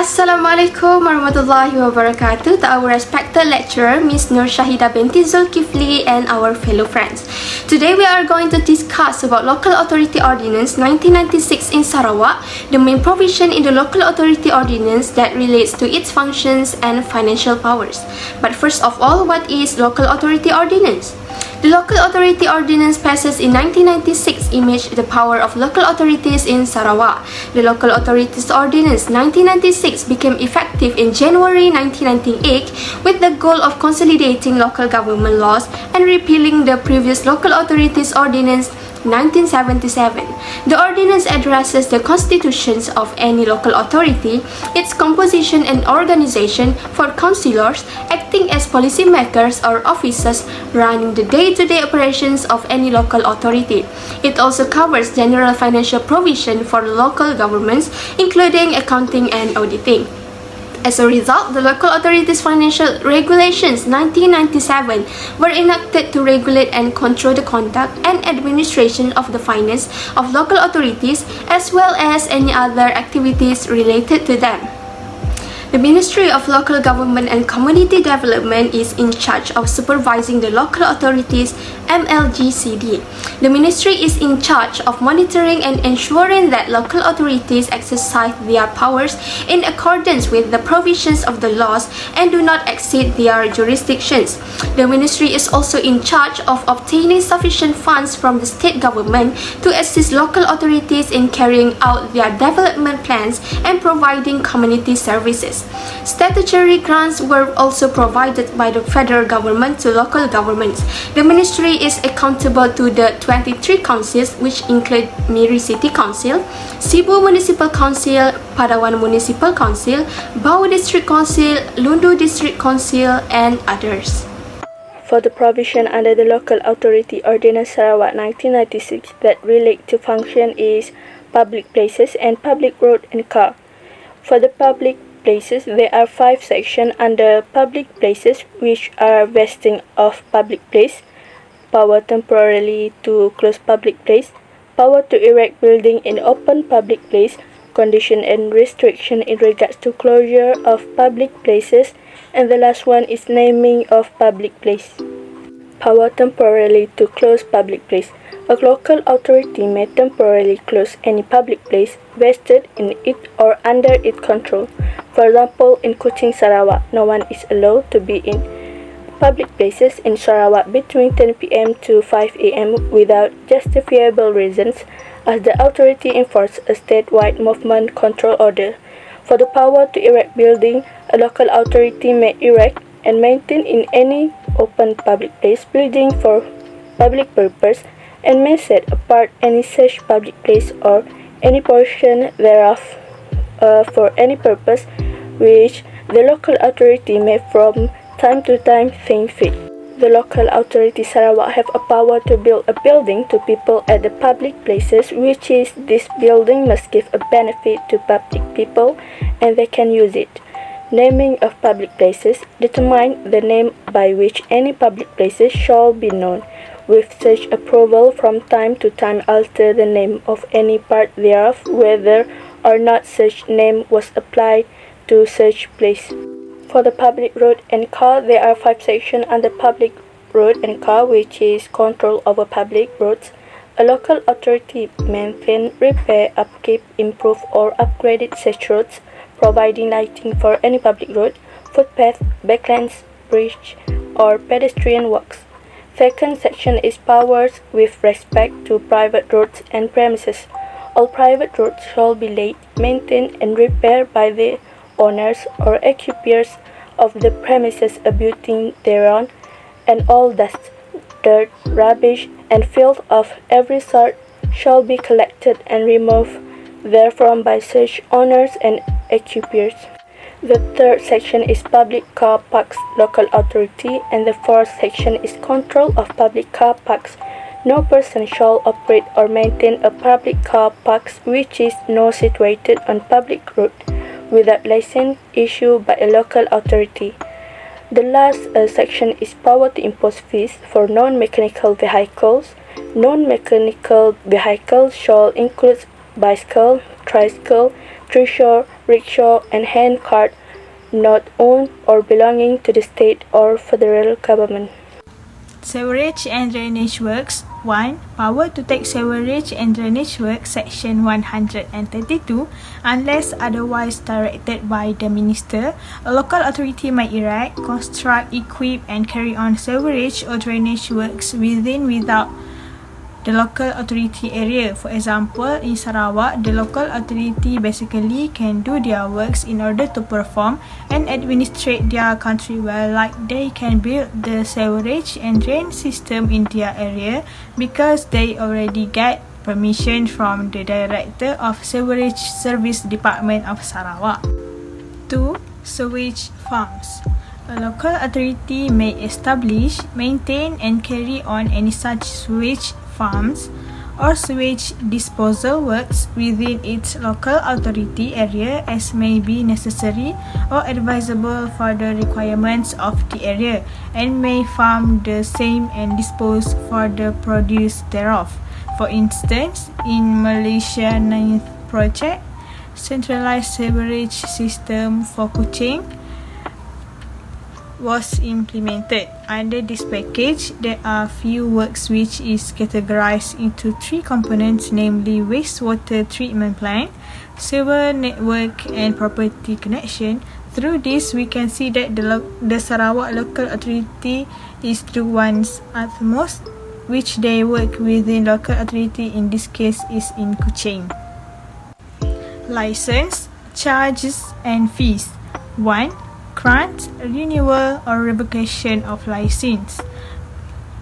Assalamualaikum warahmatullahi wabarakatuh to our respected lecturer, Ms. Nur Shahida binti Zulkifli, and our fellow friends. Today we are going to discuss about Local Authority Ordinance 1996 in Sarawak, the main provision in the Local Authority Ordinance that relates to its functions and financial powers. But first of all, what is Local Authority Ordinance? The Local Authority Ordinance passes in 1996 imaged the power of local authorities in Sarawak. The Local Authorities Ordinance 1996 became effective in January 1998 with the goal of consolidating local government laws and repealing the previous Local Authorities Ordinance 1977. The ordinance addresses the constitutions of any local authority, its composition and organization for councillors acting as policymakers or officers running the day-to-day operations of any local authority. It also covers general financial provision for local governments, including accounting and auditing. As a result, the Local Authorities Financial Regulations 1997 were enacted to regulate and control the conduct and administration of the finance of local authorities as well as any other activities related to them. The Ministry of Local Government and Community Development is in charge of supervising the local authorities MLGCD. The Ministry is in charge of monitoring and ensuring that local authorities exercise their powers in accordance with the provisions of the laws and do not exceed their jurisdictions. The Ministry is also in charge of obtaining sufficient funds from the state government to assist local authorities in carrying out their development plans and providing community services. Statutory grants were also provided by the federal government to local governments. The ministry is accountable to the 23 councils, which include Miri City Council, Sibu Municipal Council, Padawan Municipal Council, Bau District Council, Lundu District Council, and others. For the provision under the Local Authority Ordinance Sarawak 1996 that relate to function is public places and public road and car. For the public places, there are 5 sections under public places, which are vesting of public place, power temporarily to close public place, power to erect building in open public place, condition and restriction in regards to closure of public places, and the last one is naming of public place. Power temporarily to close public place. A local authority may temporarily close any public place vested in it or under its control. For example, in Kuching, Sarawak, no one is allowed to be in public places in Sarawak between 10 p.m. to 5 a.m. without justifiable reasons, as the authority enforces a statewide movement control order. For the power to erect building, a local authority may erect and maintain in any open public place building for public purpose and may set apart any such public place or any portion thereof for any purpose which the local authority may from time to time think fit. The local authority Sarawak have a power to build a building to people at the public places, which is this building must give a benefit to public people and they can use it. Naming of public places determine the name by which any public places shall be known. With such approval, from time to time alter the name of any part thereof, whether or not such name was applied to such place. For the public road and car, there are 5 sections under public road and car, which is control over public roads. A local authority maintain, repair, upkeep, improve or upgrade such roads, providing lighting for any public road, footpath, backlands, bridge, or pedestrian walks. Second section is powers with respect to private roads and premises. All private roads shall be laid, maintained, and repaired by the owners or occupiers of the premises abutting thereon, and all dust, dirt, rubbish, and filth of every sort shall be collected and removed therefrom by such owners and occupiers. The third section is public car parks local authority, and the fourth section is control of public car parks. No person shall operate or maintain a public car park which is not situated on public road without license issued by a local authority. The last section is power to impose fees for non-mechanical vehicles. Non-mechanical vehicles shall include bicycle, tricycle, treasure, rickshaw, and hand cart not owned or belonging to the state or federal government. Sewerage and Drainage Works 1. Power to take sewerage and drainage works Section 132 unless otherwise directed by the Minister. A local authority may erect, construct, equip and carry on sewerage or drainage works without the local authority area. For example, in Sarawak, the local authority basically can do their works in order to perform and administrate their country well, like they can build the sewerage and drain system in their area because they already get permission from the Director of Sewerage Service Department of Sarawak. 2. Sewage farms. A local authority may establish, maintain and carry on any such sewage farms or sewage disposal works within its local authority area as may be necessary or advisable for the requirements of the area, and may farm the same and dispose for the produce thereof. For instance, in Malaysia 9th project, centralized sewerage system for Kuching was implemented. Under this package, there are few works which is categorized into 3 components, namely wastewater treatment plant, sewer network and property connection. Through this, we can see that the Sarawak local authority is the ones at most which they work within local authority, in this case is in Kuching. License, charges and fees. 1. Grant, renewal or revocation of license.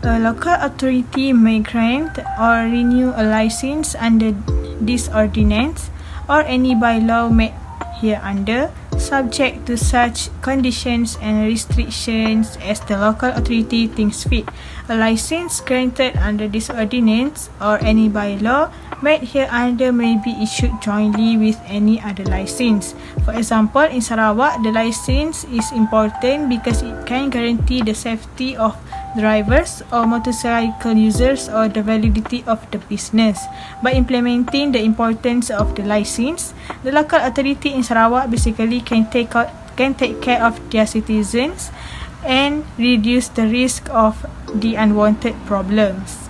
A local authority may grant or renew a license under this ordinance or any bylaw made hereunder, subject to such conditions and restrictions as the local authority thinks fit. A license granted under this ordinance or any bylaw made hereunder may be issued jointly with any other license. For example, in Sarawak, the license is important because it can guarantee the safety of drivers or motorcycle users or the validity of the business. By implementing the importance of the license, the local authority in Sarawak basically can take care of their citizens and reduce the risk of the unwanted problems.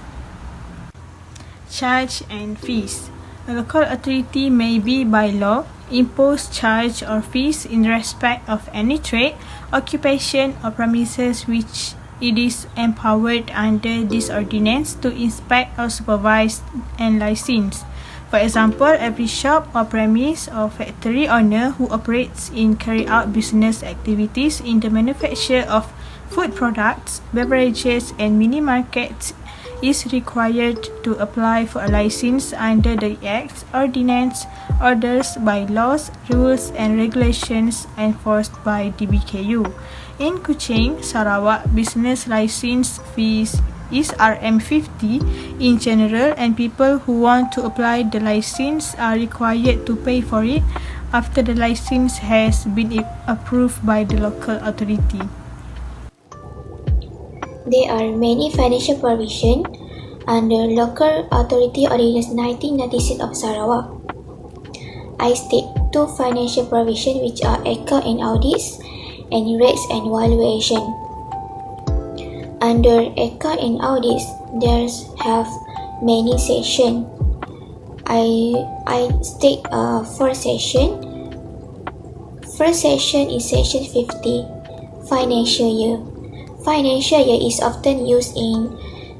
Charge and fees. A local authority may be by law impose charge or fees in respect of any trade, occupation or premises which it is empowered under this ordinance to inspect or supervise and license. For example, every shop or premise or factory owner who operates in carry out business activities in the manufacture of food products, beverages and mini markets is required to apply for a license under the Acts, Ordinance, Orders, Bylaws, Rules and Regulations enforced by DBKU. In Kuching, Sarawak, business license fees is RM50 in general, and people who want to apply the license are required to pay for it after the license has been approved by the local authority. There are many financial provisions under Local Authority Ordinance 1996 of Sarawak. I state 2 financial provisions which are account and audits and rates and valuation. Under account and audits, there have many sections. I state 4 sections. First section is section 50, financial year. Financial year is often used in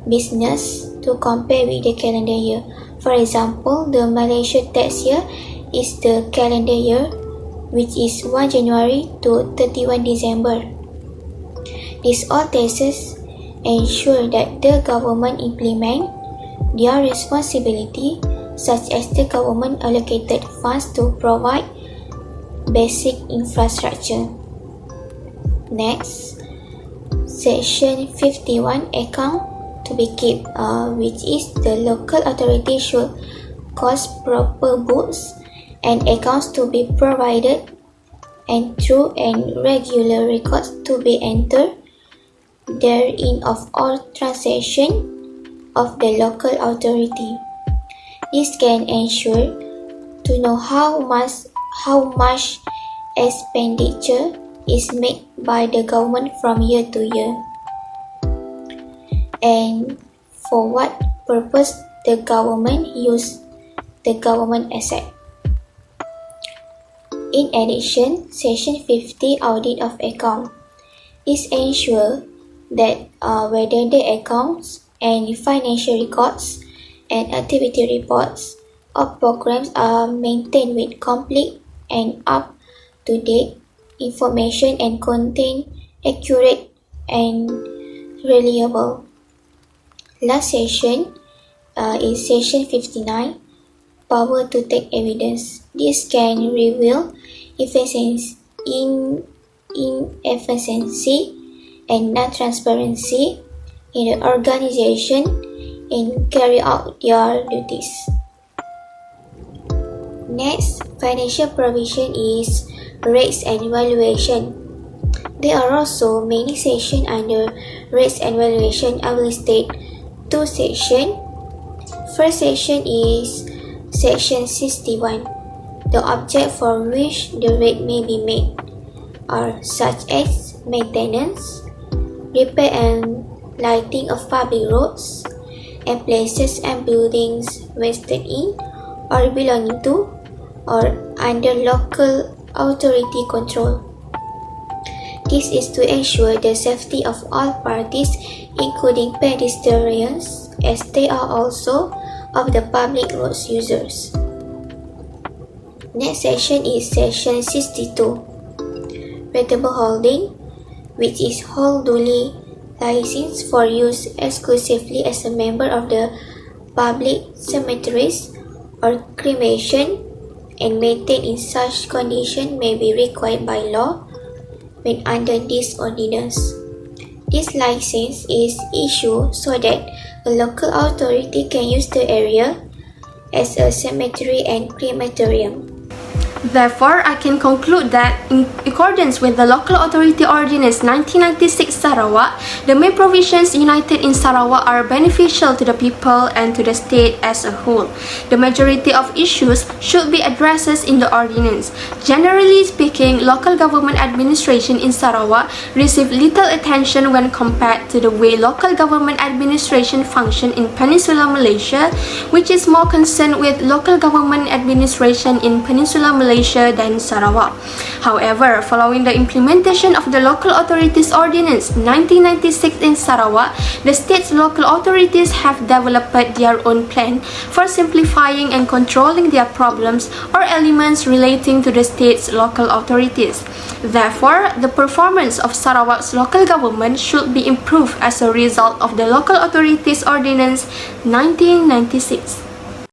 business to compare with the calendar year. For example, the Malaysia tax year is the calendar year, which is 1 January to 31 December. These all taxes ensure that the government implement their responsibility, such as the government allocated funds to provide basic infrastructure. Next, Section 51, account to be kept, which is the local authority should cause proper books and accounts to be provided and true and regular records to be entered therein of all transactions of the local authority. This can ensure to know how much how much expenditure is made by the government from year to year, and for what purpose the government use the government asset. In addition, Section 50 Audit of Account is ensure that whether the accounts and financial records and activity reports of programs are maintained with complete and up-to-date information and contain accurate and reliable. Last section is Section 59, Power to take evidence. This can reveal inefficiency and non-transparency in the organization and carry out their duties. Next, financial provision is rates and valuation. There are also many sections under rates and valuation. I will state two sections. First section is Section 61. The object for which the rate may be made are such as maintenance, repair and lighting of public roads, and places and buildings vested in or belonging to or under local authority control. This is to ensure the safety of all parties, including pedestrians, as they are also of the public roads users. Next section is Section 62. Ratable holding, which is hold duly licensed for use exclusively as a member of the public cemeteries or cremation and maintained in such condition may be required by law when under this ordinance. This license is issued so that a local authority can use the area as a cemetery and crematorium. Therefore, I can conclude that in accordance with the Local Authority Ordinance 1996 Sarawak, the main provisions united in Sarawak are beneficial to the people and to the state as a whole. The majority of issues should be addressed in the ordinance. Generally speaking, local government administration in Sarawak receive little attention when compared to the way local government administration function in Peninsular Malaysia, which is more concerned with local government administration in Peninsular Malaysia than Sarawak. However, following the implementation of the Local Authorities Ordinance 1996 in Sarawak, the state's local authorities have developed their own plan for simplifying and controlling their problems or elements relating to the state's local authorities. Therefore, the performance of Sarawak's local government should be improved as a result of the Local Authorities Ordinance 1996.